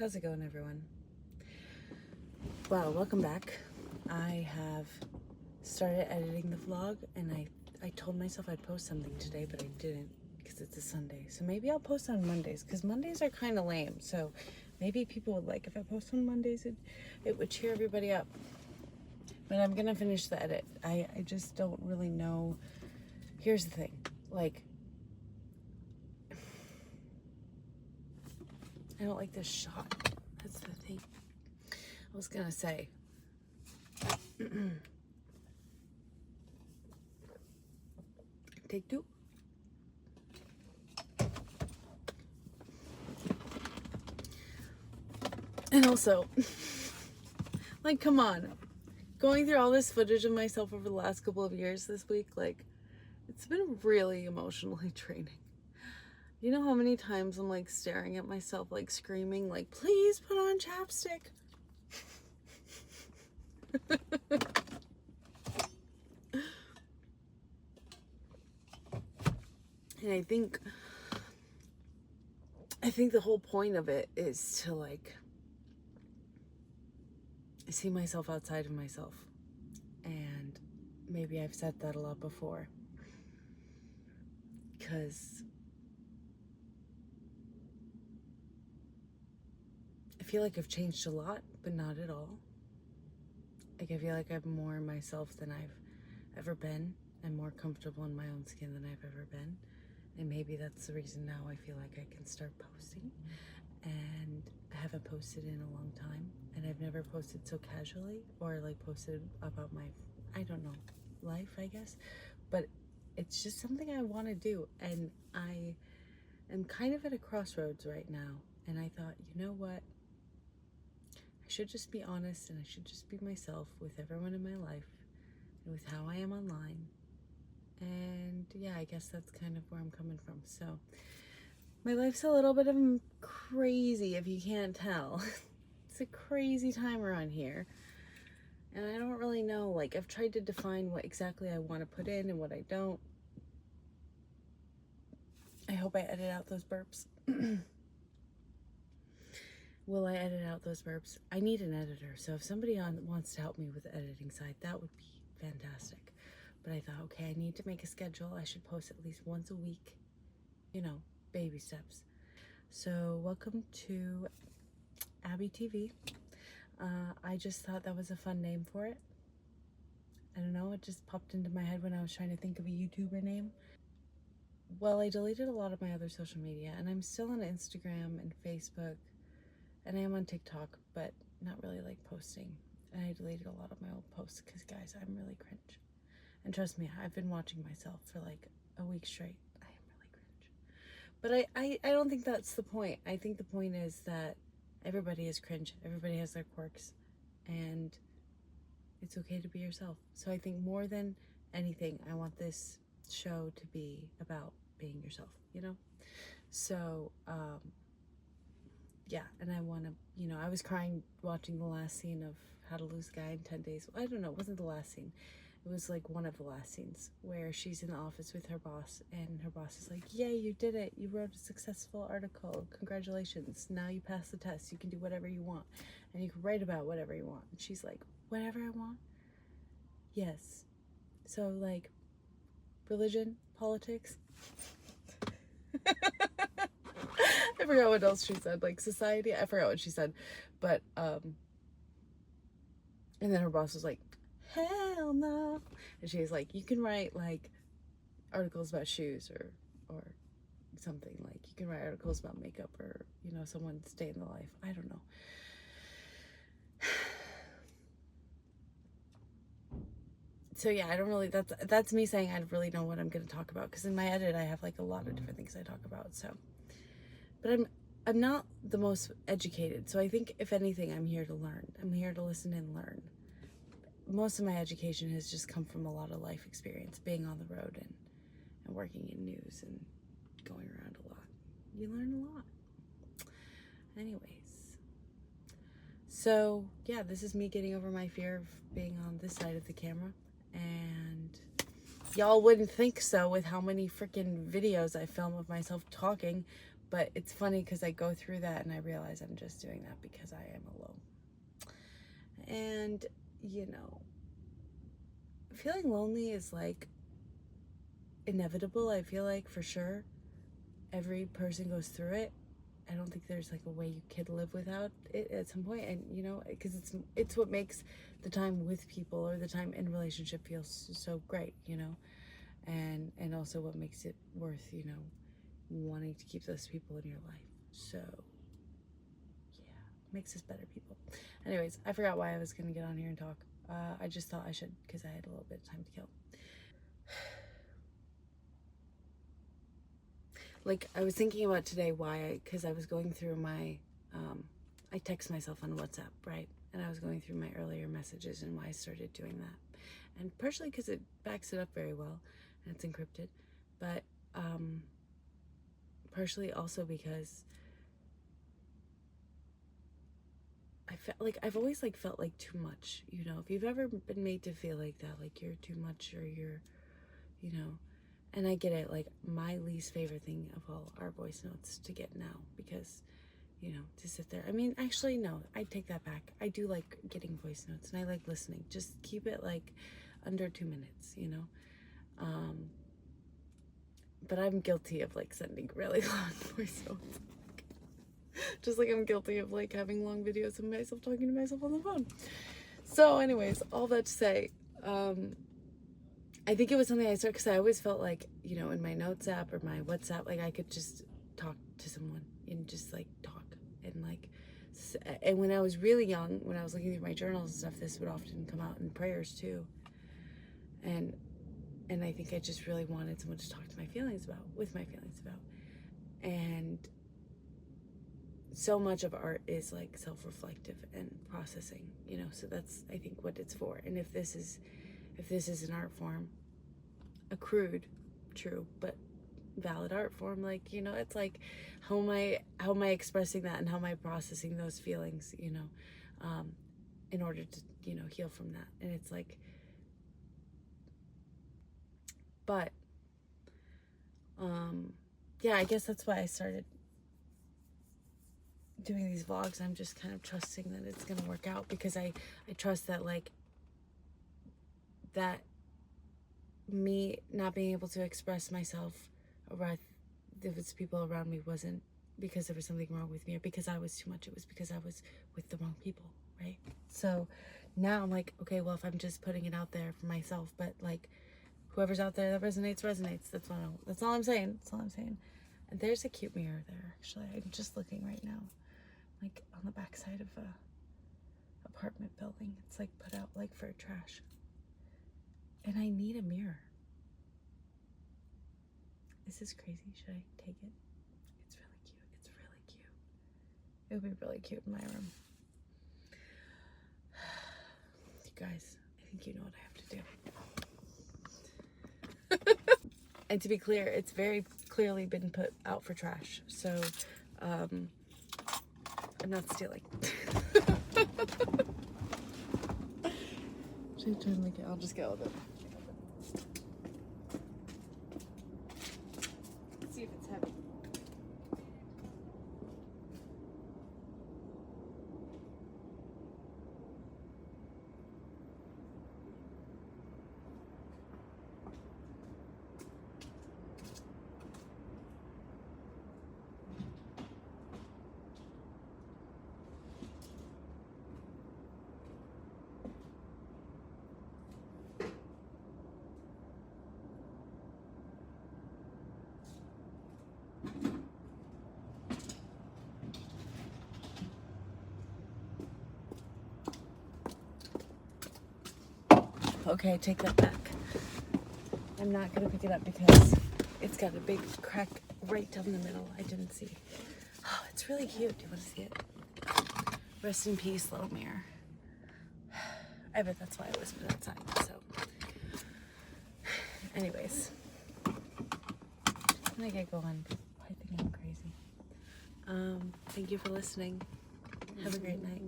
How's it going, everyone? Well, welcome back. I have started editing the vlog, and I told myself I'd post something today, but I didn't because it's a Sunday. So maybe I'll post on Mondays because Mondays are kind of lame. So maybe people would like if I post on Mondays, it would cheer everybody up. But I'm gonna finish the edit. I just don't really know. Here's the thing, like, I don't like this shot. That's the thing. I was gonna say. Take two. And also, like, come on. Going through all this footage of myself over the last couple of years this week, like, it's been really emotionally draining. You know how many times I'm like staring at myself, like screaming, like, please put on chapstick. And I think the whole point of it is to like see myself outside of myself. And maybe I've said that a lot before, because I feel like I've changed a lot, but not at all. Like, I feel like I'm more myself than I've ever been. I'm more comfortable in my own skin than I've ever been. And maybe that's the reason now I feel like I can start posting. And I haven't posted in a long time. And I've never posted so casually or like posted about my, I don't know, life, I guess. But it's just something I want to do. And I am kind of at a crossroads right now. And I thought, you know what? I should just be honest, and I should just be myself with everyone in my life and with how I am online. And yeah, I guess that's kind of where I'm coming from. So my life's a little bit of crazy, if you can't tell. It's a crazy time around here. And I don't really know, like, I've tried to define what exactly I want to put in and what I don't. I hope I edit out those burps. Will I edit out those burps? I need an editor, so if somebody wants to help me with the editing side, that would be fantastic. But I thought, okay, I need to make a schedule. I should post at least once a week. You know, baby steps. So welcome to Abby TV. I just thought that was a fun name for it. I don't know, it just popped into my head when I was trying to think of a YouTuber name. Well, I deleted a lot of my other social media, and I'm still on Instagram and Facebook, and I am on TikTok, but not really like posting. And I deleted a lot of my old posts because, guys, I'm really cringe. And trust me, I've been watching myself for like a week straight. I am really cringe. But I don't think that's the point. I think the point is that everybody is cringe. Everybody has their quirks. And it's okay to be yourself. So I think more than anything, I want this show to be about being yourself, you know? So, yeah, and I want to, you know, I was crying watching the last scene of How to Lose a Guy in 10 Days. I don't know, it wasn't the last scene. It was like one of the last scenes where she's in the office with her boss, and her boss is like, yay, you did it. You wrote a successful article. Congratulations. Now you passed the test. You can do whatever you want, and you can write about whatever you want. And she's like, whatever I want? Yes. So, like, religion, politics. I forgot what else she said, like society. I forgot what she said, but and then her boss was like, hell no. And she's like, you can write like articles about shoes or something. Like, you can write articles about makeup, or, you know, someone's day in the life. I don't know. So yeah, I don't really, that's me saying I really know what I'm going to talk about, because in my edit I have like a lot of different things I talk about. So, but I'm not the most educated, so I think if anything, I'm here to learn. I'm here to listen and learn. Most of my education has just come from a lot of life experience, being on the road and working in news and going around a lot. You learn a lot. Anyways, so yeah, this is me getting over my fear of being on this side of the camera. And y'all wouldn't think so with how many freaking videos I film of myself talking, But it's funny because I go through that and I realize I'm just doing that because I am alone. And, you know, feeling lonely is like inevitable. I feel like for sure every person goes through it. I don't think there's like a way you could live without it at some point. And, you know, because it's what makes the time with people or the time in relationship feel so great, you know, and also what makes it worth, you know, wanting to keep those people in your life. So yeah, makes us better people. Anyways, I forgot why I was gonna get on here and talk. I just thought I should because I had a little bit of time to kill. Like, I was thinking about today because I was going through my I text myself on WhatsApp, right? And I was going through my earlier messages and why I started doing that. And partially because it backs it up very well and it's encrypted, but partially also because I felt like I've always like felt like too much, you know. If you've ever been made to feel like that, like you're too much or you're, you know, and I get it, like my least favorite thing of all are voice notes to get now because, you know, to sit there. I mean, actually, no, I take that back. I do like getting voice notes and I like listening. Just keep it like under 2 minutes, you know. But I'm guilty of like sending really long voice notes. Just like I'm guilty of like having long videos of myself talking to myself on the phone. So anyways, all that to say, I think it was something I started because I always felt like, you know, in my notes app or my WhatsApp, like I could just talk to someone and just like talk and like, and when I was really young, when I was looking through my journals and stuff, this would often come out in prayers too. And I think I just really wanted someone to talk to my feelings about, and so much of art is like self-reflective and processing, you know, so that's I think what it's for. And if this is an art form, a crude, true, but valid art form, like, you know, it's like how am I expressing that and how am I processing those feelings, you know, in order to, you know, heal from that. And it's like, but yeah, I guess that's why I started doing these vlogs. I'm just kind of trusting that it's gonna work out because I trust that, like, that me not being able to express myself around if it's people around me wasn't because there was something wrong with me or because I was too much. It was because I was with the wrong people, right? So now I'm like, okay, well, if I'm just putting it out there for myself, but like whoever's out there that resonates. That's all I'm saying. That's all I'm saying. And there's a cute mirror there, actually. I'm just looking right now, like on the backside of a apartment building. It's like put out like for trash. And I need a mirror. Is this crazy? Should I take it? It's really cute. It's really cute. It would be really cute in my room. You guys, I think you know what I have to do. And to be clear, it's very clearly been put out for trash. So, I'm not stealing. Should I try and make it? I'll just go with it. Let's see if it's heavy. Okay, take that back. I'm not gonna pick it up because it's got a big crack right down the middle. I didn't see. Oh, it's really cute. Do you want to see it? Rest in peace, little mirror. I bet that's why it was put outside. So, anyways, I'm gonna get going. I think I'm crazy. Thank you for listening. Have a great night.